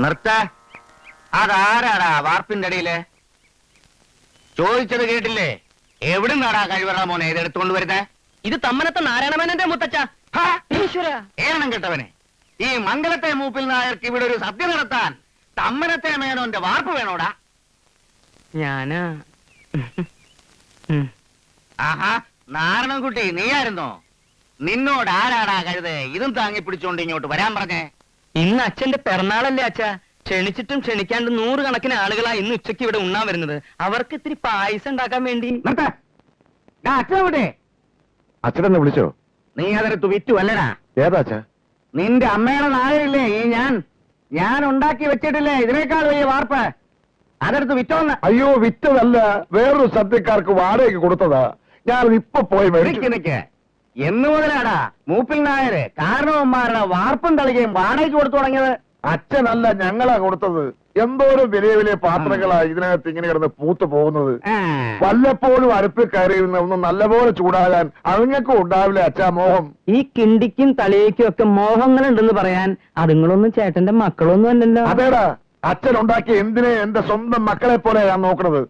നിർത്ത. അതാരാടാ വാർപ്പിന്റെ അടിയില്? ചോദിച്ചത് കേട്ടില്ലേ? എവിടെ നിന്നാടാ കഴിവറ മോനെ ഇത് എടുത്തുകൊണ്ട് വരുന്നേ? ഇത് തമ്മനത്തെ നാരായണമേനന്റെ മുത്തച്ഛ. ഏണം കേട്ടവനെ, ഈ മംഗലത്തെ മൂപ്പിൽ നായർക്ക് ഇവിടെ ഒരു സദ്യ നടത്താൻ തമ്മനത്തെ മേനോന്റെ വാർപ്പ് വേണോടാ? ഞാന് ആഹാ, നാരായണൻകുട്ടി നീയായിരുന്നോ? നിന്നോട് ആരാടാ കഴുതേ ഇതും താങ്ങി പിടിച്ചോണ്ട് ഇങ്ങോട്ട് വരാൻ പറഞ്ഞേ? ഇന്ന് അച്ഛന്റെ പിറന്നാളല്ലേ അച്ഛ? ക്ഷണിച്ചിട്ടും ക്ഷണിക്കാണ്ട് 100 കണക്കിന് ആളുകളാ ഇന്ന് ഉച്ചയ്ക്ക് ഇവിടെ ഉണ്ണാൻ വരുന്നത്. അവർക്ക് ഇത്തിരി പായസം ഉണ്ടാക്കാൻ വേണ്ടി. അച്ഛനെ അച്ഛനെന്നെ വിളിച്ചോ? നീ അതെടുത്ത് വിറ്റു അല്ലടാ? ഏതാ അച്ഛാ? നിന്റെ അമ്മയുടെ നായരില്ലേ ഈ ഞാൻ ഉണ്ടാക്കി വെച്ചിട്ടില്ലേ ഇതിനേക്കാൾ വലിയ വാർപ്പ്? അതെടുത്ത് വിറ്റോന്ന്. അയ്യോ, വിറ്റതല്ല, വേറൊരു സദ്യക്കാർക്ക് വാടകയ്ക്ക് കൊടുത്തതാ. ഞാൻ ഇപ്പൊ പോയി നിക്ക്. എന്ന് മുതലാടാ മൂപ്പിൽ നായര് കാരണവന്മാരുടെ വാർപ്പും തളികയും വാടകയ്ക്ക് കൊടുത്തു തുടങ്ങിയത്? അച്ഛനല്ല, ഞങ്ങളാ കൊടുത്തത്. എന്തോരം വലിയ വലിയ പാത്രങ്ങളാ ഇതിനകത്ത് ഇങ്ങനെ കിടന്ന് പൂത്തു പോകുന്നത്. വല്ലപ്പോഴും അടുപ്പിൽ കയറിയിരുന്ന ഒന്ന് നല്ലപോലെ ചൂടാകാൻ അതുങ്ങൾക്കും ഉണ്ടാവില്ല അച്ഛാ മോഹം. ഈ കിണ്ടിക്കും തളിയേക്കും ഒക്കെ മോഹങ്ങളുണ്ടെന്ന് പറയാൻ അതുങ്ങളൊന്നും ചേട്ടന്റെ മക്കളൊന്നും അല്ലല്ലോ. അതേടാ, അച്ഛൻ ഉണ്ടാക്കി എന്തിനെ എന്റെ സ്വന്തം മക്കളെ പോലെ ഞാൻ നോക്കണത്.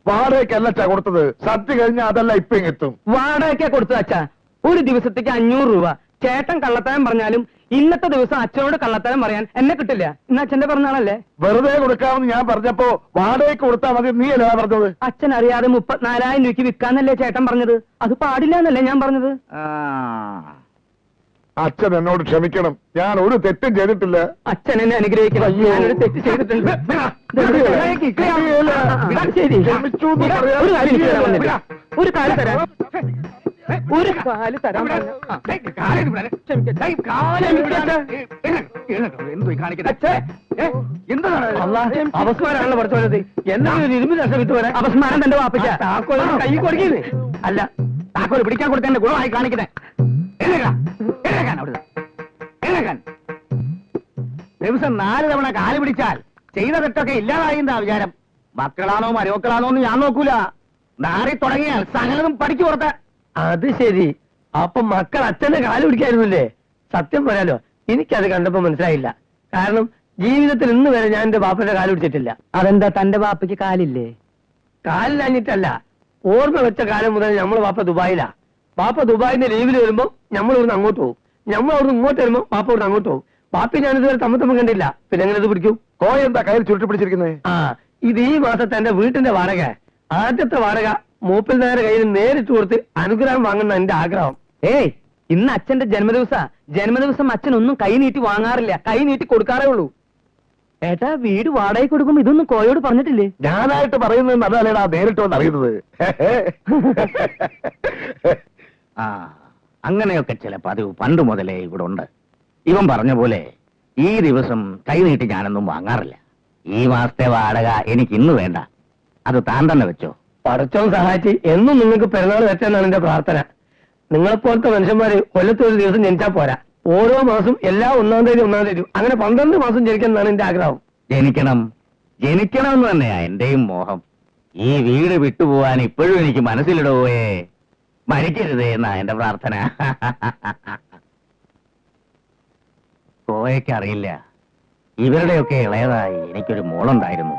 വാടകയ്ക്കല്ല അച്ഛാ കൊടുത്തത്. സദ്യ കഴിഞ്ഞാൽ അതല്ല ഇപ്പൊ ഇങ്ങെത്തും. വാടകയ്ക്കാ കൊടുത്തത് അച്ഛാ. ഒരു ദിവസത്തേക്ക് 500 രൂപ. ചേട്ടൻ കള്ളത്തരം പറഞ്ഞാലും ഇന്നത്തെ ദിവസം അച്ഛനോട് കള്ളത്തരം പറയാൻ എന്നെ കിട്ടില്ല. ഇന്ന് അച്ഛന്റെ പിറന്നാളല്ലേ? വെറുതെ കൊടുക്കാമെന്ന് ഞാൻ പറഞ്ഞപ്പോ വാടകയ്ക്ക് കൊടുത്താൽ മതി നീ അല്ലേ പറഞ്ഞത്? അച്ഛൻ അറിയാതെ 34,000 രൂപയ്ക്ക് വിൽക്കാന്നല്ലേ ചേട്ടൻ പറഞ്ഞത്? അത് പാടില്ല എന്നല്ലേ ഞാൻ പറഞ്ഞത്? അച്ഛൻ എന്നോട് ക്ഷമിക്കണം, ഞാൻ ഒരു തെറ്റും ചെയ്തിട്ടില്ല. അച്ഛൻ എന്നെ അനുഗ്രഹിക്കണം. ഞാനൊരു തെറ്റ് ചെയ്തിട്ടുണ്ട്. ശരി, ഒരു കാര്യം എനിക്ക് തരാൻ വന്നില്ല. ഒരു കാല് തരാൻ അപസ്മാരാണല്ലോ പഠിച്ചത്. എന്തെങ്കിലും 20 ലക്ഷം വിട്ടു വരാൻ അപസ്മാരം തന്റെ വാപ്പിച്ച താക്കോൽ കൈ കൊടുക്കുന്നത് അല്ല. താക്കോൽ പിടിക്കാൻ കൊടുത്തതിന്റെ ഗുണമായി കാണിക്കണേ. ദിവസം 4 തവണ കാല് പിടിച്ചാൽ ചെയ്ത തെറ്റൊക്കെ ഇല്ലാതായിന്നാ വിചാരം. മക്കളാണോ മരുമക്കളാണോ എന്ന് ഞാൻ നോക്കൂല. നാറി തുടങ്ങിയാൽ സകലതും പഠിച്ചു കൊടുത്ത. അത് ശരി. അപ്പൊ മക്കൾ അച്ഛന്റെ കാല് പിടിക്കായിരുന്നില്ലേ? സത്യം പറയാലോ, എനിക്കത് കണ്ടപ്പോ മനസ്സിലായില്ല. കാരണം ജീവിതത്തിൽ ഇന്ന് വരെ ഞാൻ എന്റെ ബാപ്പന്റെ കാല് പിടിച്ചിട്ടില്ല. അതെന്താ, തന്റെ ബാപ്പയ്ക്ക് കാലില്ലേ? കാലിലഞ്ഞിട്ടല്ല, ഓർമ്മ വെച്ച കാലം മുതൽ നമ്മള് ബാപ്പ ദുബായിലാ. ബാപ്പ ദുബായിന്റെ ലീവിൽ വരുമ്പോ നമ്മൾ ഇവിടുന്ന് അങ്ങോട്ട് പോകും. നമ്മൾ അവിടുന്ന് ഇങ്ങോട്ട് വരുമ്പോ ബാപ്പ ഇവിടുന്ന് അങ്ങോട്ട് പോകും. ബാപ്പി ഞാനിതുവരെ തമ്മ കണ്ടില്ല. പിന്നെ എങ്ങനെ ഇത് പിടിക്കും? കോയ എന്താ കയ്യിൽ ചുരുട്ടി പിടിച്ചിരിക്കുന്നത്? ഇത് ഈ മാസത്തെ എന്റെ വീട്ടിന്റെ വാടക. ആദ്യത്തെ വാടക മൂപ്പിൽ നേരെ കയ്യിൽ നേരിട്ട് കൊടുത്ത് അനുഗ്രഹം വാങ്ങുന്ന എന്റെ ആഗ്രഹം. ഏയ്, ഇന്ന് അച്ഛന്റെ ജന്മദിവസം അച്ഛൻ ഒന്നും കൈ നീട്ടി വാങ്ങാറില്ല, കൈ നീട്ടി കൊടുക്കാറേ ഉള്ളൂ. ഏട്ടാ, വീട് വാടക കൊടുക്കുമ്പോ ഇതൊന്നും കോയോട് പറഞ്ഞിട്ടില്ലേ? ഞാനായിട്ട് പറയുന്നത് നല്ലതല്ലേടാ, നേരിട്ട് വന്ന് അറിയുന്നത്. അങ്ങനെയൊക്കെ ചില പതിവ് പണ്ട് മുതലേ ഇവിടെ ഉണ്ട്. ഇവൻ പറഞ്ഞ പോലെ ഈ ദിവസം കൈ നീട്ടി ഞാനൊന്നും വാങ്ങാറില്ല. ഈ മാസത്തെ വാടക എനിക്ക് ഇന്ന് വേണ്ട, അത് താൻ തന്നെ വെച്ചോ. പടച്ചോൻ സഹായിച്ച് എന്നും നിങ്ങൾക്ക് പെരുന്നാൾ വെച്ചെന്നാണ് എന്റെ പ്രാർത്ഥന. നിങ്ങളെപ്പോലത്തെ മനുഷ്യന്മാര് കൊല്ലത്തൊരു ദിവസം ജനിച്ചാൽ പോരാ. ഓരോ മാസം എല്ലാ 1-ാം തീയതി അങ്ങനെ 12 മാസം ജനിക്കുന്നതാണ് എന്റെ ആഗ്രഹം. ജനിക്കണമെന്ന് തന്നെയാ എന്റെയും മോഹം. ഈ വീട് വിട്ടുപോവാൻ ഇപ്പോഴും എനിക്ക് മനസ്സിലിടവേ. മരിക്കരുതേ എന്നാ എന്റെ പ്രാർത്ഥന. കോയക്കറിയില്ല, ഇവരുടെയൊക്കെ ഇളയതായി എനിക്കൊരു മോളുണ്ടായിരുന്നു.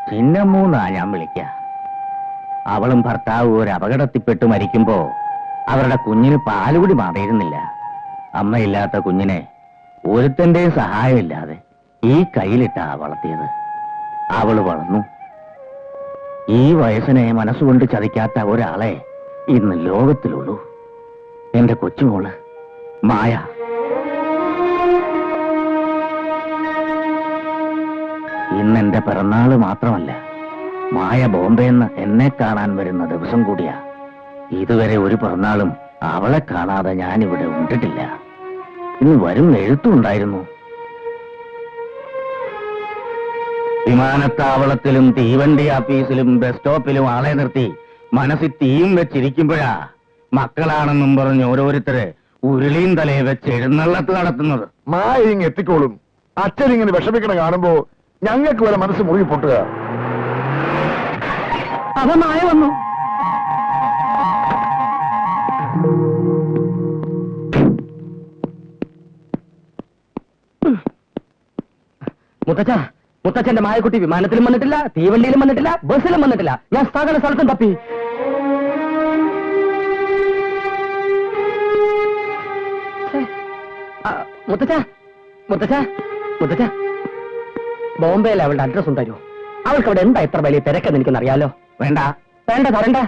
ചിന്നമ്മൂന്നാ ഞാൻ വിളിക്ക. അവളും ഭർത്താവും ഒരു അപകടത്തിൽപ്പെട്ട് മരിക്കുമ്പോ അവരുടെ കുഞ്ഞിന് പാലുകൂടി മാറിയിരുന്നില്ല. അമ്മയില്ലാത്ത കുഞ്ഞിനെ ഒരുത്തന്റെയും സഹായമില്ലാതെ ഈ കയ്യിലിട്ടാ വളർത്തിയത്. അവള് വളർന്നു. ഈ വയസ്സിനെ മനസ്സുകൊണ്ട് ചതിക്കാത്ത ഒരാളെ ഇന്ന് ലോകത്തിലുള്ളൂ. എന്റെ കൊച്ചുമോള് മായ. ഇന്നെന്റെ പിറന്നാള് മാത്രമല്ല, മായ ബോംബെന്ന് എന്നെ കാണാൻ വരുന്ന ദിവസം കൂടിയാ. ഇതുവരെ ഒരു പിറന്നാളും അവളെ കാണാതെ ഞാനിവിടെ ഉണ്ടിട്ടില്ല. ഇന്ന് വരും എഴുത്തുണ്ടായിരുന്നു. വിമാനത്താവളത്തിലും തീവണ്ടി ആഫീസിലും ബസ് സ്റ്റോപ്പിലും ആളെ നിർത്തി മനസ്സിൽ തീയും വെച്ചിരിക്കുമ്പോഴാ മക്കളാണെന്നും പറഞ്ഞ് ഓരോരുത്തര് ഉരുളിയും തലയെ വെച്ച് എഴുന്നള്ളത്ത് നടത്തുന്നത്. മായ ഇങ്ങ് എത്തിക്കോളും. അച്ഛനിങ്ങനെ വിഷമിക്കണ കാണുമ്പോ ഞങ്ങൾക്ക് വരെ മനസ്സ് മുറുകി പൊട്ടുക. അവ മായ വന്നു. മുത്തച്ഛ മുത്തച്ഛന്റെ മായക്കുട്ടി വിമാനത്തിലും വന്നിട്ടില്ല, തീവണ്ടിയിലും വന്നിട്ടില്ല, ബസ്സിലും വന്നിട്ടില്ല. ഞാൻ സകല സ്ഥലത്തും തപ്പി. മുത്തച്ഛ മുത്തച്ഛ മുത്തച്ഛ, ബോംബെയിൽ അവളുടെ അഡ്രസ് ഉണ്ടായിരുന്നോ? അവൾക്ക് അവിടെ എന്താ ഇത്ര വലിയ തിരക്കെന്ന് എനിക്കൊന്നറിയാലോ. വേണ്ട വേണ്ട തരണ്ട.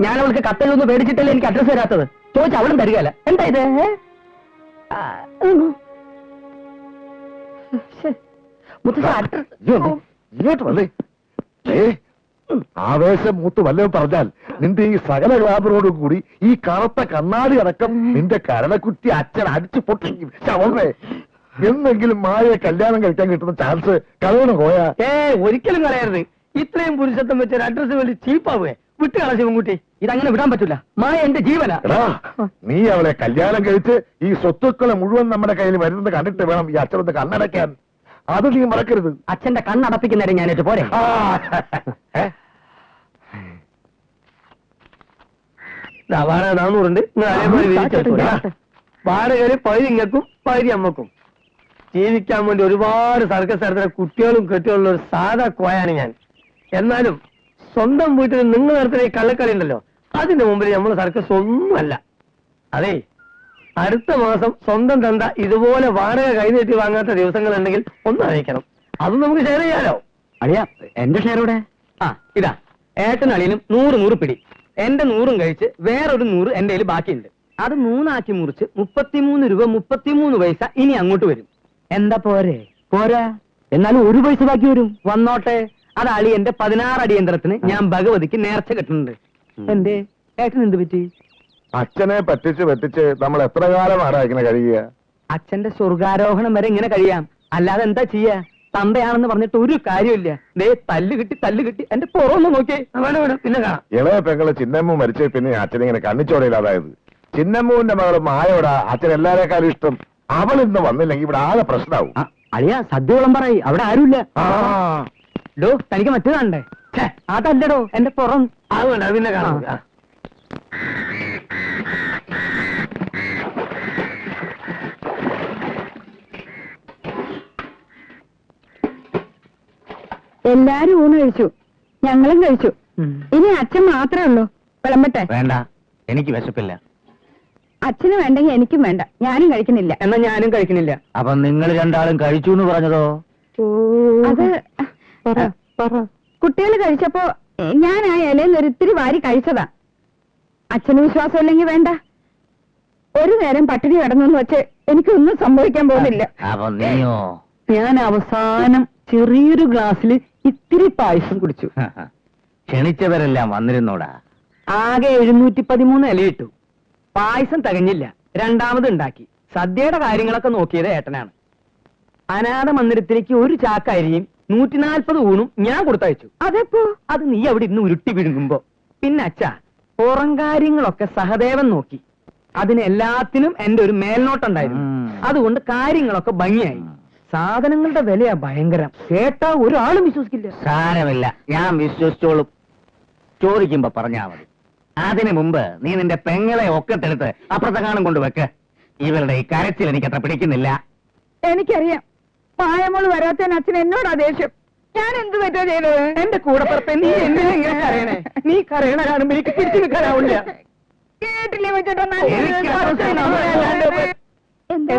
ഞാൻ അവൾക്ക് കത്തെഴുതൊന്ന് പേടിച്ചിട്ടല്ലേ എനിക്ക് അഡ്രസ് തരാത്തത്. ചോദിച്ച അവളും തരികയല്ല. എന്താ ഇത്? മുത്തച്ഛ അഡ്രസ് ഇങ്ങോട്ട് വന്നേ. ആവേശം മൂത്ത് വല്ലതും പറഞ്ഞാൽ നിന്റെ ഈ സകല ഗ്ലാബറോടും കൂടി ഈ കറുത്ത കണ്ണാടി അടക്കം നിന്റെ കരളക്കുറ്റി അച്ഛൻ അടിച്ചു പൊട്ടിക്കും. ശവമേ, എന്നെങ്കിലും മായയെ കല്യാണം കഴിക്കാൻ കിട്ടുന്ന ചാൻസ് കളയണം കോയ. ഒരിക്കലും കളയരുത്. ഇത്രയും പുരുഷത്വം വെച്ച ഒരു അഡ്രസ് വേണ്ടി ചീപ്പാവേ. വിട്ടുകള ശിവൻകുട്ടി, ഇതങ്ങനെ വിടാൻ പറ്റില്ല. മായ എന്റെ ജീവനാ. നീ അവളെ കല്യാണം കഴിച്ച് ഈ സ്വത്തുക്കളെ മുഴുവൻ നമ്മുടെ കയ്യിൽ വരുന്നത് കണ്ടിട്ട് വേണം ഈ അച്ഛനൊന്ന് കണ്ണടയ്ക്കാൻ. അത് നീ മറക്കരുത്. അച്ഛന്റെ കണ്ണടപ്പിക്കുന്നേരം ഞാനേറ്റ് പോരെ. വാടക 400 ഉണ്ട്. വാടകയില് പകുതി ഇങ്ങക്കും പകുതി അമ്മക്കും. ജീവിക്കാൻ വേണ്ടി ഒരുപാട് സർക്കസ് നടത്തുന്ന കുട്ടികളും കെട്ടികളുള്ള ഒരു സാധാ കോയാണ് ഞാൻ. എന്നാലും സ്വന്തം വീട്ടിൽ നിങ്ങൾ നടത്തുന്ന ഈ കള്ളക്കളി ഉണ്ടല്ലോ, അതിന്റെ മുമ്പിൽ നമ്മൾ സർക്കസ് ഒന്നുമല്ല. അതെ, അടുത്ത മാസം സ്വന്തം തന്ത ഇതുപോലെ വാടക കൈനീട്ടി വാങ്ങാത്ത ദിവസങ്ങളുണ്ടെങ്കിൽ ഒന്ന് അറിയിക്കണം. അതും നമുക്ക് ഷെയർ ചെയ്യാലോ. അളിയാ, എന്റെ ഷെയർ ഇവിടെ. ഇതാ ഏട്ടൻ അളിയനും 100 പിടി. എന്റെ 100 കഴിച്ച് വേറൊരു 100 എന്റെ കയ്യിൽ ബാക്കിയുണ്ട്. അത് 3 ആക്കി മുറിച്ച് 33 രൂപ 33 പൈസ ഇനി അങ്ങോട്ട് വരും. എന്താ പോരെ? പോരാ. എന്നാലും 1 പൈസ ബാക്കി വരും. വന്നോട്ടെ. അത് അളിയന്റെ 16 അടിയന്തരത്തിന് ഞാൻ ഭഗവതിക്ക് നേർച്ച കെട്ടുന്നുണ്ട്. എന്തേ ഏട്ടൻ എന്ത് പറ്റി? അച്ഛനെ പറ്റിച്ച് നമ്മൾ എത്ര കാലമാണ് ഇങ്ങനെ കഴിയുക? അച്ഛന്റെ സ്വർഗാരോഹണം വരെ ഇങ്ങനെ കഴിയാം. അല്ലാതെ എന്താ ചെയ്യാ? തന്തയാണെന്ന് പറഞ്ഞിട്ട് ഒരു കാര്യമില്ല. ദേ തല്ല് കിട്ടി എന്റെ പുറമൊന്ന് നോക്കിയേ. വേണം പിന്നെ കാണാം. ഇളയ പെങ്ങള് ചിന്നമ്മ മരിച്ച പിന്നെ അച്ഛനിങ്ങനെ കണ്ണിച്ചോടയില്ലാതായത്. ചിന്നമ്മുവിന്റെ മകള് മായോടാ അച്ഛൻ എല്ലാരേക്കാളും ഇഷ്ടം. അവൾ ഇന്ന് വന്നില്ലെങ്കിൽ ഇവിടെ ആകെ പ്രശ്നമാവും. അളിയാ, സദ്യ വിളമ്പറായി. അവിടെ ആരുമില്ല. ഡോ, തനിക്ക് മറ്റു കാണണ്ടേ? അതല്ലടോ എന്റെ പുറം. അത് വേണ്ട, പിന്നെ കാണാം. എല്ലാരും ഊണ് കഴിച്ചു, ഞങ്ങളും കഴിച്ചു. ഇനി അച്ഛൻ മാത്രമേ ഉള്ളൂ. വിളമ്പട്ടെ? വേണ്ട, എനിക്ക് വിശപ്പില്ല. അച്ഛന് വേണ്ടെങ്കിൽ എനിക്കും വേണ്ട. ഞാനും കഴിക്കുന്നില്ല. എന്നാ ഞാനും കഴിക്കണില്ല. അപ്പൊ നിങ്ങൾ രണ്ടാളും കഴിച്ചു എന്ന് പറഞ്ഞതോ? അത് കുട്ടികൾ കഴിച്ചപ്പോ ഞാൻ ആ ഇലയിൽ ഒരു ഇത്തിരി വാരി കഴിച്ചതാ. അച്ഛന് വിശ്വാസമില്ലെങ്കിൽ വേണ്ട. ഒരു നേരം പട്ടിണി കിടന്നെന്ന് വെച്ച് എനിക്കൊന്നും സംഭവിക്കാൻ പോകുന്നില്ല. അപ്പൊ നീയോ? ഞാൻ അവസാനം ചെറിയൊരു ഗ്ലാസ്സിൽ ഇത്തിരി പായസം കുടിച്ചു. ക്ഷണിച്ചവരെല്ലാം വന്നിരുന്നോടാ. ആകെ 713 ഇലയിട്ടു. പായസം തികഞ്ഞില്ല. രണ്ടാമത് ഉണ്ടാക്കി. സദ്യയുടെ കാര്യങ്ങളൊക്കെ നോക്കിയത് ഏട്ടനാണ്. അനാഥ മന്ദിരത്തിലേക്ക് ഒരു ചാക്കരിയും 140 ഊണും ഞാൻ കൊടുത്തയച്ചു. അതെപ്പോ? അത് നീ അവിടെ ഇന്ന് ഉരുട്ടി വിഴുങ്ങുമ്പോ. പിന്നെ അച്ഛാ, പുറം കാര്യങ്ങളൊക്കെ സഹദേവൻ നോക്കി. അതിന് എല്ലാത്തിനും എന്റെ ഒരു മേൽനോട്ടുണ്ടായിരുന്നു. അതുകൊണ്ട് കാര്യങ്ങളൊക്കെ ഭംഗിയായി. സാധനങ്ങളുടെ വിലയാ ഭയങ്കരം. കേട്ടാ ഒരാളും വിശ്വസിക്കില്ല. സാരമില്ല, ഞാൻ വിശ്വസിച്ചോളും. ചോദിക്കുമ്പോ പറഞ്ഞാ മതി. അതിനു മുമ്പ് നീ നിന്റെ പെങ്ങളെ ഒക്കത്തെടുത്ത് അപ്പുറത്തെ കാണും കൊണ്ടുവെക്ക്. ഇവരുടെ ഈ കരച്ചിൽ എനിക്ക് അത്ര പിടിക്കുന്നില്ല. എനിക്കറിയാം. പായമോള് വരാത്തതിന് അച്ഛൻ എന്നോടാ ദേഷ്യം. ഞാൻ എന്ത് തെറ്റാ ചെയ്തത്? എന്റെ കൂടെ പുറത്തെ നീ എന്തിനാ ഇങ്ങനെ കരയണേ? നീ കരയണ കാണുമ്പോ എനിക്ക് തിരിച്ചു നിൽക്കാനാവില്ല. കേട്ടില്ലേ വെച്ചിട്ടോ? എനിക്ക്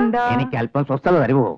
എന്താ എനിക്ക് അല്പം സ്വസ്ഥത തരുമോ?